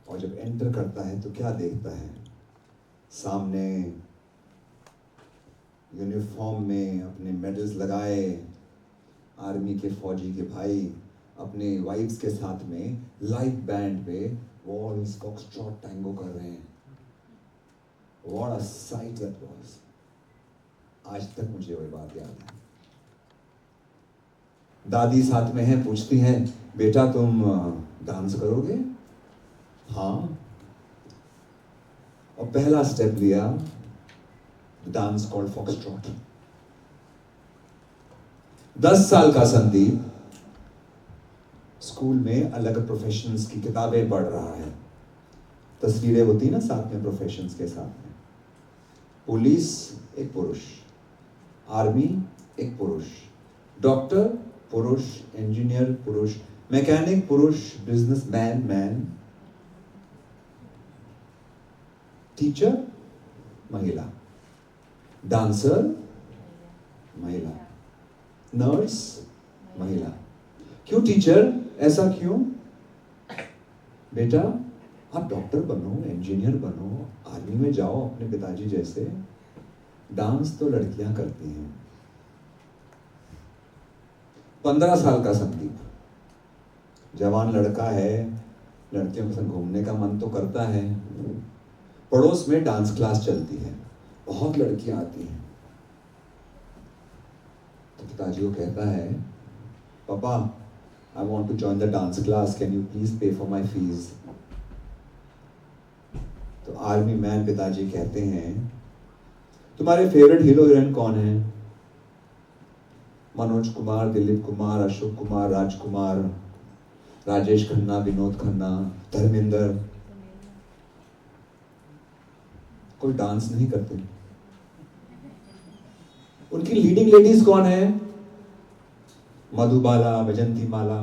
और जब एंटर करता है तो क्या देखता है? सामने यूनिफॉर्म में अपने मेडल्स लगाए आर्मी के फौजी के भाई अपने वाइफ्स के साथ में लाइव बैंड पे वॉल्स फॉक्सट्रॉट टैंगो कर रहे हैं। What a sight that was. आज तक मुझे वही बात याद है। दादी साथ में है, पूछती है, बेटा तुम डांस करोगे? हाँ। और पहला स्टेप लिया, डांस कॉल्ड फॉक्सट्रॉट। 10 साल का संदीप स्कूल में अलग प्रोफेशंस की किताबें पढ़ रहा है। तस्वीरें होती ना साथ में प्रोफेशंस के साथ में। पुलिस एक पुरुष, आर्मी एक पुरुष, डॉक्टर पुरुष, इंजीनियर पुरुष, मैकेनिक पुरुष, बिजनेसमैन मैन, टीचर महिला, डांसर महिला, नर्स महिला। क्यों टीचर? ऐसा क्यों? बेटा आप डॉक्टर बनो, इंजीनियर बनो, आर्मी में जाओ अपने पिताजी जैसे। डांस तो लड़कियां करती हैं। 15 साल का संदीप, जवान लड़का है, लड़कियों के साथ घूमने का मन तो करता है। पड़ोस में डांस क्लास चलती है, बहुत लड़कियां आती हैं। तो पिताजी को कहता है, पापा I want to join the dance class, can you please pay for my fees? तो आर्मी मैन पिताजी कहते हैं, तुम्हारे फेवरेट हीरो हीरोइन कौन है? मनोज कुमार, दिलीप कुमार, अशोक कुमार, राजकुमार, राजेश खन्ना, विनोद खन्ना, धर्मेंद्र। कोई डांस नहीं करते। उनकी लीडिंग लेडीज कौन है? मधुबाला, वैजंती माला,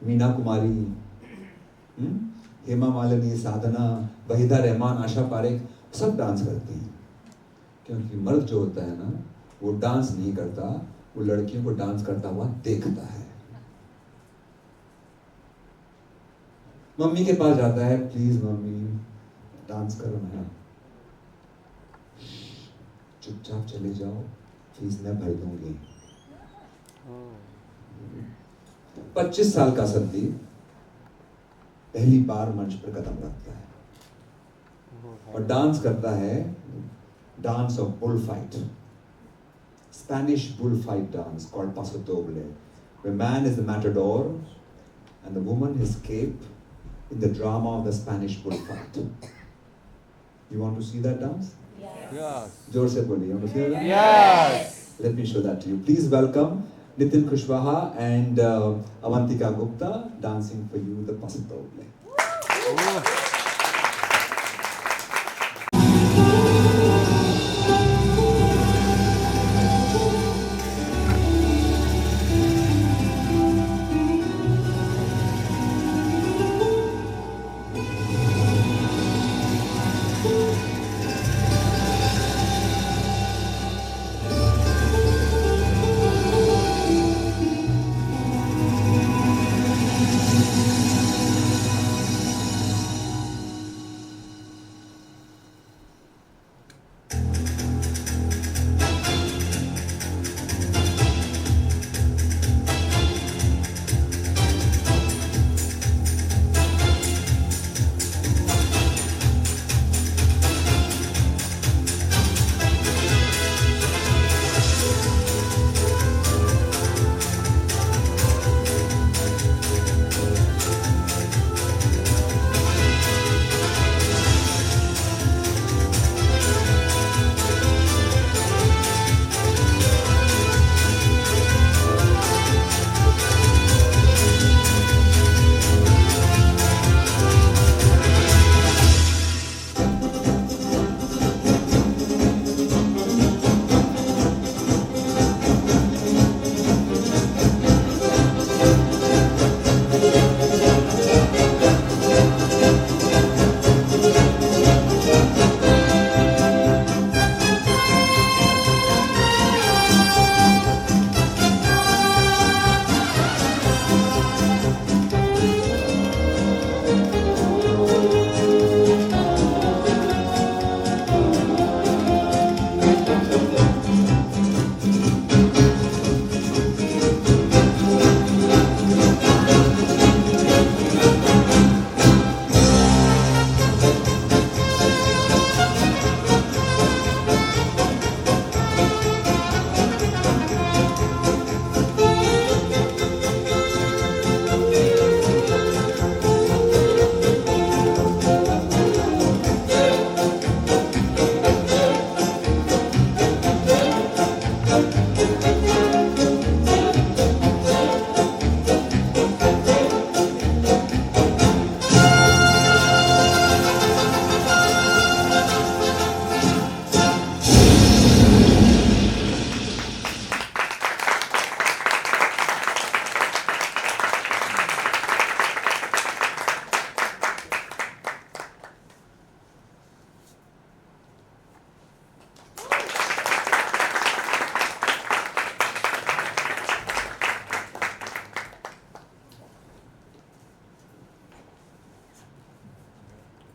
मीना कुमारी, हेमा मालिनी, साधना, वहीदा रहमान, आशा पारेख, सब डांस करती हैं। क्योंकि मर्द जो होता है ना, वो डांस नहीं करता, वो लड़कियों को डांस करता हुआ देखता है। मम्मी के पास जाता है, प्लीज मम्मी डांस करो ना। चुपचाप चले जाओ, फीस मैं भर दूंगी। 25 साल का संदीप पहली बार मंच पर कदम रखता है और डांस करता है, dance of bull fight, Spanish bull fight dance called पासो दोble, where man is the matador and the woman is cape in the drama of the Spanish bullfight. You want to see that dance? Yes. जोर से बोलिए, you want to see that? Yes. Let me show that to you. Please welcome Nitin Kushwaha and Avantika Gupta dancing for you the paso doble.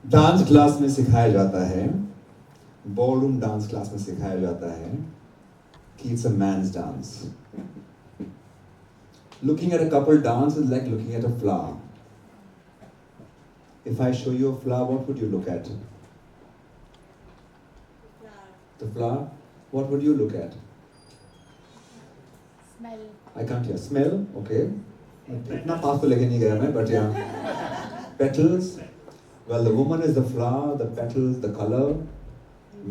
Dance class में सिखाया जाता है, ballroom dance class में सिखाया जाता है कि it's a man's dance. Looking at a couple dance is like looking at a flower. If I show you a flower, what would you look at? The flower. What would you look at? Smell. I can't hear. Smell. Okay. इतना पास तो लेके नहीं गया मैं, but yeah. Petals. Well, the woman is the flower, the petals, the color.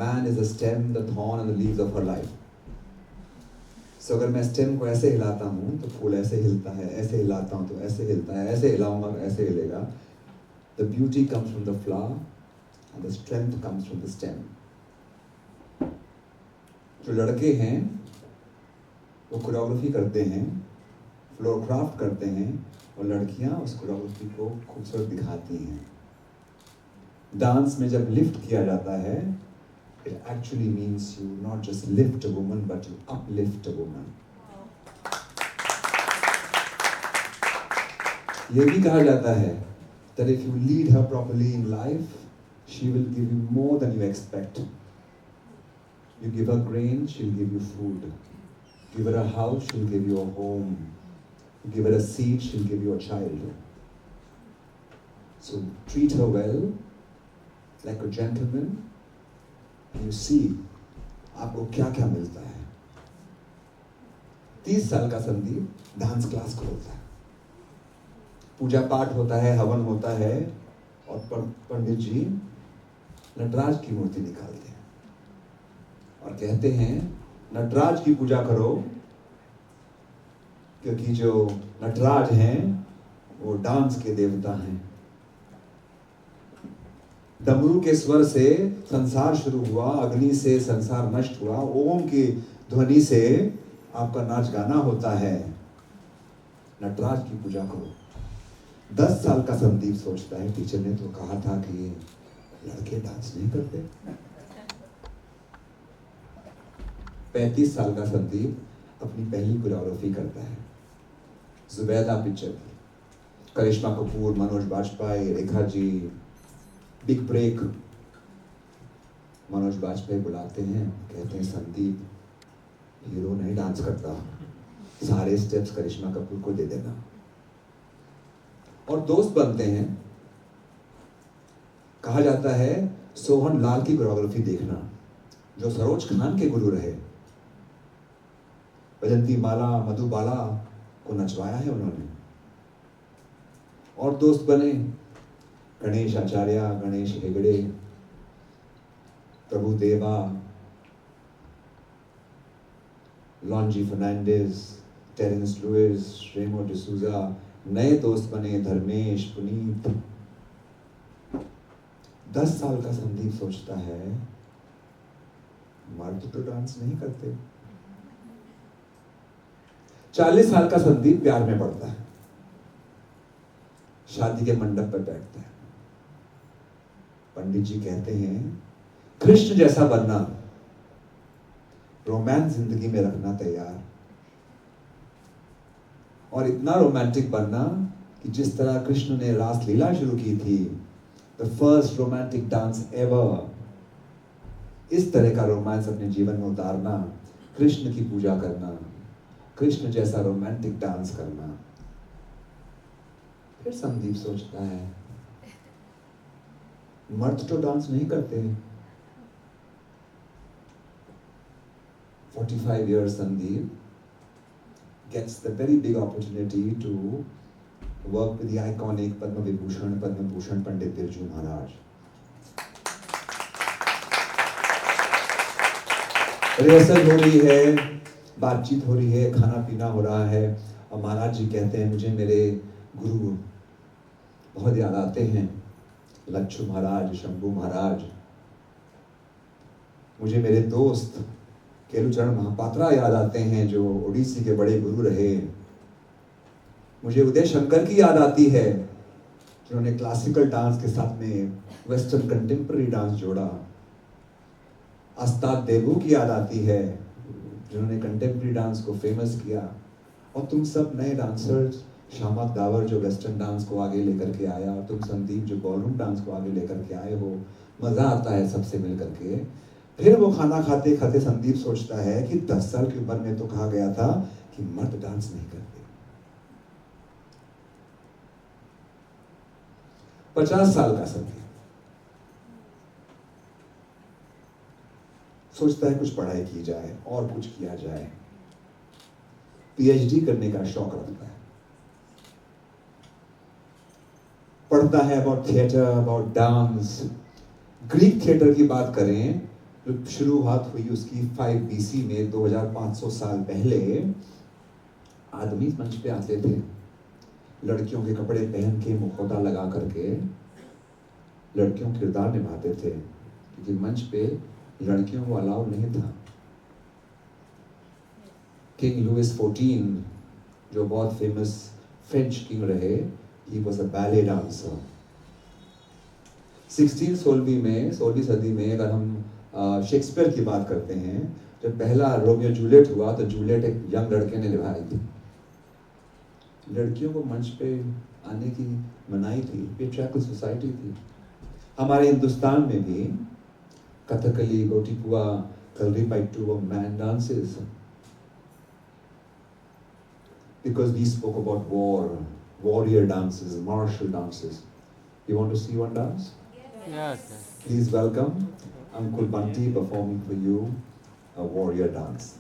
Man is the stem, the thorn, and the leaves of her life. So अगर मैं stem को ऐसे हिलाता हूँ तो फूल ऐसे हिलता है, ऐसे हिलाता हूँ तो ऐसे हिलता है, ऐसे हिलाऊंगा तो ऐसे हिलेगा. The beauty comes from the flower and the strength comes from the stem. जो लड़के हैं वो कोरियोग्राफी करते हैं, फ्लोर क्राफ्ट करते हैं, और लड़कियाँ उस कोरियोग्राफी को खूबसूरत दिखाती हैं. डांस में जब लिफ्ट किया जाता है, it actually means you not just lift a woman, but you uplift a woman. ये भी कहा जाता है that if you lead her properly in life, she will give you more than you expect. You give her grain, she'll give you food. Give her a house, she'll give you a home. You give her a seed, she'll give you a child. So treat her well, like a gentleman. You see, आपको क्या क्या मिलता है. 30 साल का Sandeep dance class खोलता है. पूजा पाठ होता है, हवन होता है, और पंडित जी नटराज की मूर्ति निकालते हैं और कहते हैं नटराज की पूजा करो, क्योंकि जो नटराज हैं वो डांस के देवता हैं. डमरू के स्वर से संसार शुरू हुआ, अग्नि से संसार नष्ट हुआ, ओम की ध्वनि से आपका नाच गाना होता है. नटराज की पूजा करो. 10 साल का संदीप सोचता है टीचर ने तो कहा था कि ये लड़के डांस नहीं करते. 35 साल का संदीप अपनी पहली कोरियोग्राफी करता है. Zubeidaa picture, Karisma Kapoor, Manoj Bajpayee, Rekha ji. Big break. Manoj Bajpayee बुलाते हैं, कहते हैं संदीप हीरो नहीं डांस करता, सारे स्टेप्स करिश्मा कपूर को दे देना. और दोस्त बनते हैं. कहा जाता है सोहन लाल की कोरियोग्राफी देखना, जो सरोज खान के गुरु रहे. वैजंती माला, मधुबाला को नचवाया है उन्होंने. और दोस्त बने गणेश आचार्य, गणेश हेगड़े, प्रभु देवा, लॉन्जी फर्नांडिस, टेरेंस लुइस, रेमो डिसूजा. नए दोस्त बने धर्मेश, पुनीत. 10 साल का संदीप सोचता है मर्द तो डांस नहीं करते. 40 साल का संदीप प्यार में पड़ता है. शादी के मंडप पर बैठता है. पंडित जी कहते हैं कृष्ण जैसा बनना, रोमांस जिंदगी में रखना तैयार, और इतना रोमांटिक बनना कि जिस तरह कृष्ण ने रास लीला शुरू की थी, the first romantic dance ever, इस तरह का रोमांस अपने जीवन में उतारना, कृष्ण की पूजा करना, कृष्ण जैसा रोमांटिक डांस करना. फिर संदीप सोचता है मर्द तो डांस नहीं करते. 45 years Sandeep gets the very big opportunity to work with the iconic Padma Vibhushan Pandit Birju Maharaj. Rehearsal हो रही है, बातचीत हो रही है, खाना पीना हो रहा है, और महाराज जी कहते हैं मुझे मेरे गुरु बहुत याद आते हैं, लच्छू महाराज, शंभू महाराज. मुझे मेरे दोस्त केलुचरण महापात्रा याद आते हैं, जो ओडिसी के बड़े गुरु रहे. मुझे उदय शंकर की याद आती है, जिन्होंने क्लासिकल डांस के साथ में वेस्टर्न कंटेम्पररी डांस जोड़ा. अस्ताद देवू की याद आती है, जिन्होंने कंटेम्पररी डांस को फेमस किया. और तुम सब नए डांसर्स शामत दावर जो वेस्टर्न डांस को आगे लेकर के आया, और तुम संदीप जो बॉलरूम डांस को आगे लेकर के आए हो। मज़ा आता है सबसे मिल करके। फिर वो खाना खाते खाते संदीप सोचता है कि 10 साल की उम्र में तो कहा गया था कि मर्द डांस नहीं करते। 50 साल का संदीप सोचता है कुछ पढ़ाई की जाए और कुछ किया जाए। पीएचडी करने का शौक रखता है। पढ़ता है about theatre, about dance. Greek theatre की बात करें तो शुरुआत हुई उसकी 5 BC में, 2500 साल पहले। आदमी मंच पे आते थे, लड़कियों के कपड़े पहन के, मुखौटा लगा करके लड़कियों किरदार निभाते थे, क्योंकि मंच पे लड़कियों को अलाउ नहीं था। किंग लुइस 14 जो बहुत फेमस फ्रेंच किंग रहे, he was a ballet dancer। 16वीं सदी में अगर हम शेक्सपियर की बात करते हैं, जब पहला रोमियो जूलियट हुआ तो जूलियट एक यंग लड़के ने निभाई थी। लड़कियों को मंच पे आने की मनाही थी, पेट्रियार्कल सोसाइटी थी। हमारे हिंदुस्तान में भी कथकली, गोटीपुआ, कलरीपयट्टू व man dances, because we spoke about war, warrior dances, martial dances. You want to see one dance? Yes. Please welcome Uncle Bunty performing for you a warrior dance.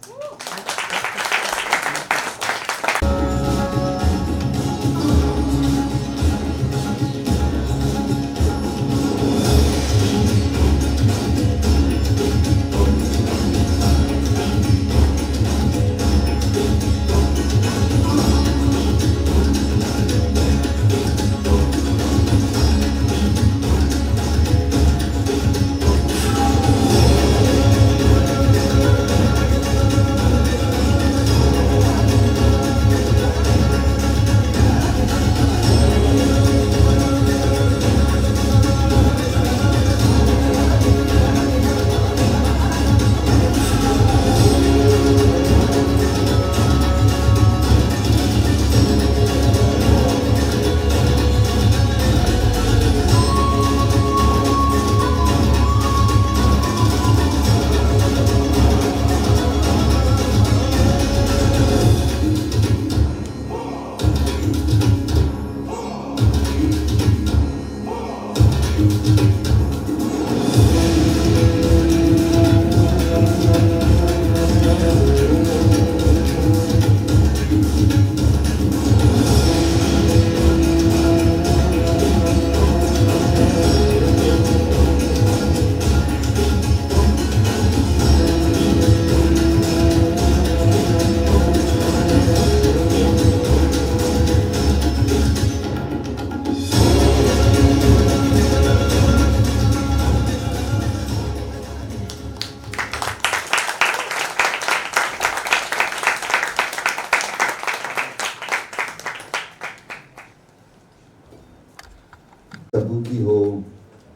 तबूकी हो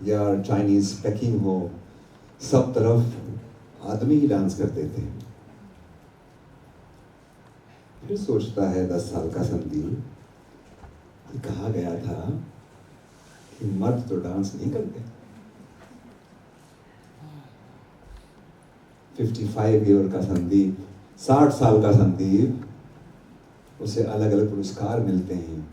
या चाइनीज पैकिंग हो, सब तरफ आदमी ही डांस करते थे। फिर सोचता है 10 साल का संदीप कि कहा गया था कि मर्द तो डांस नहीं करते। 55 ईयर का संदीप, 60 साल का संदीप, उसे अलग अलग पुरस्कार मिलते हैं।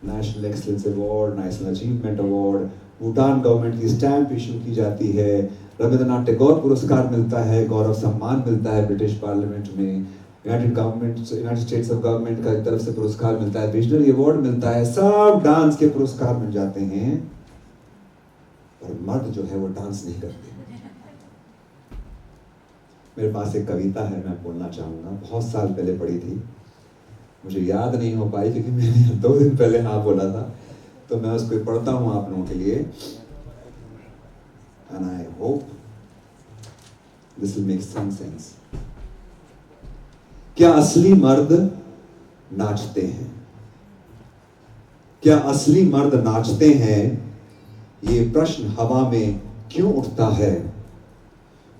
National excellence award, national achievement award, Bhutan government की स्टैंप इशू की जाती है, रविंद्रनाथ टैगोर पुरस्कार मिलता है, गौरव सम्मान मिलता है ब्रिटिश पार्लियामेंट में, यूनाइटेड स्टेट्स ऑफ गवर्नमेंट का तरफ से पुरस्कार मिलता है, विजनरी अवार्ड मिलता है, सब डांस के पुरस्कार मिल जाते हैं। और मर्द जो है वो डांस नहीं करते। मेरे पास एक कविता है, मैं बोलना चाहूंगा, बहुत साल पहले पढ़ी थी, मुझे याद नहीं हो पाई क्योंकि मैंने 2 दिन पहले हाँ बोला था, तो मैं उसको पढ़ता हूं आप लोगों के लिए। And I hope this will make some sense. क्या असली मर्द नाचते हैं? क्या असली मर्द नाचते हैं? ये प्रश्न हवा में क्यों उठता है?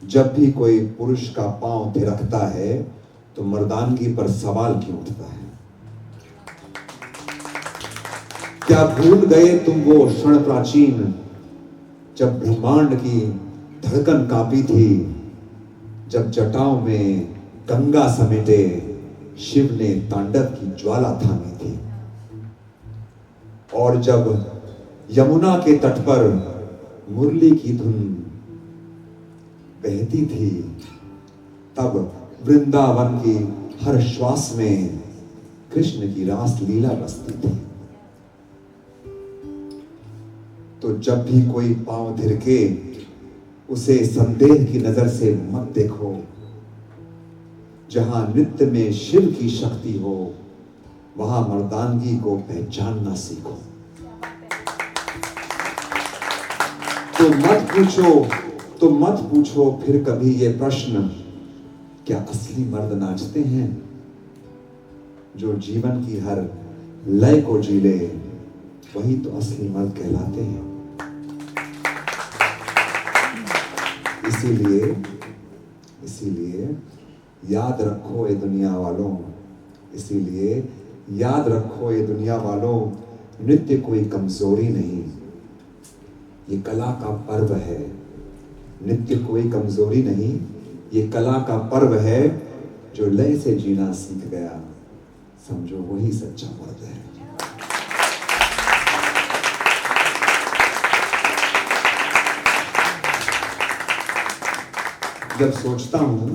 जब भी कोई पुरुष का पांव थिरकता है तो मर्दानगी पर सवाल क्यों उठता है? क्या भूल गए तुम वो क्षण प्राचीन जब ब्रह्मांड की धड़कन कांपी थी, जब जटाओं में गंगा समेटे शिव ने तांडव की ज्वाला थामी थी, और जब यमुना के तट पर मुरली की धुन बहती थी, तब वृंदावन की हर श्वास में कृष्ण की रास लीला बसती थी। तो जब भी कोई पांव धिरके उसे संदेह की नजर से मत देखो, जहां नृत्य में शिव की शक्ति हो वहां मर्दानगी को पहचानना सीखो। तो मत पूछो फिर कभी ये प्रश्न, क्या असली मर्द नाचते हैं? जो जीवन की हर लय को जी ले वही तो असली मर्द कहलाते हैं। इसीलिए याद रखो ये दुनिया वालों, इसीलिए याद रखो ये दुनिया वालों, नृत्य कोई कमजोरी नहीं, ये कला का पर्व है। नृत्य कोई कमजोरी नहीं, ये कला का पर्व है। जो लय से जीना सीख गया समझो वही सच्चा मर्द है। जब सोचता हूं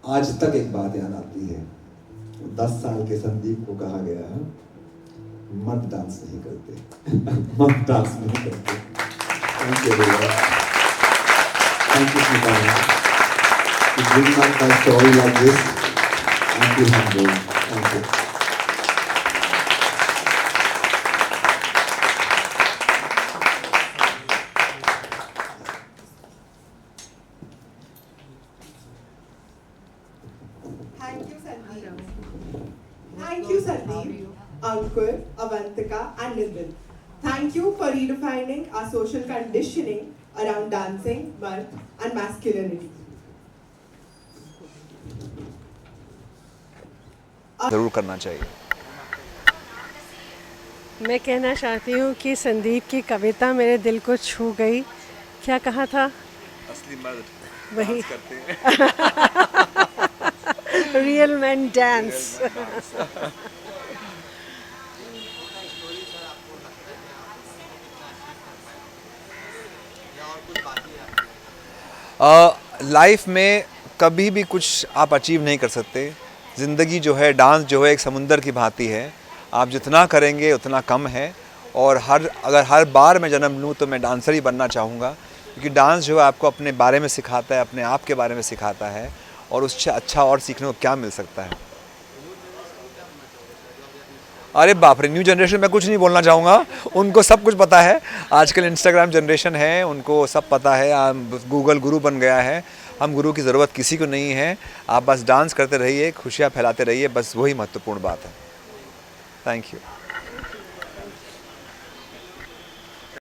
आज तक एक बात याद आती है, 10 साल के संदीप को कहा गया मत डांस नहीं करते मत डांस नहीं करते। Thank you to bring up my story like this. Thank you, Hamdul. Thank you. Thank you, Sandeep, Ankur, Avantika, and Nitin. Thank you for redefining our social conditioning around dancing, birth, and masculinity. जरूर करना चाहिए। मैं कहना चाहती हूँ कि संदीप की कविता मेरे दिल को छू गई। क्या कहा था? असली मर्द वही करते हैं। Real man dance. लाइफ में कभी भी कुछ आप अचीव नहीं कर सकते। ज़िंदगी जो है, डांस जो है एक समुंदर की भांति है। आप जितना करेंगे उतना कम है। और अगर हर बार मैं जन्म लूँ तो मैं डांसर ही बनना चाहूँगा, क्योंकि डांस जो है आपको अपने बारे में सिखाता है, अपने आप के बारे में सिखाता है, और उससे अच्छा और सीखने को क्या मिल सकता है। अरे बाप रे, न्यू जनरेशन में कुछ नहीं बोलना चाहूँगा, उनको सब कुछ पता है। आजकल इंस्टाग्राम जनरेशन है, उनको सब पता है। गूगल गुरु बन गया है। हम गुरु की ज़रूरत किसी को नहीं है। आप बस डांस करते रहिए, खुशियाँ फैलाते रहिए, बस वही महत्वपूर्ण बात है। Thank you.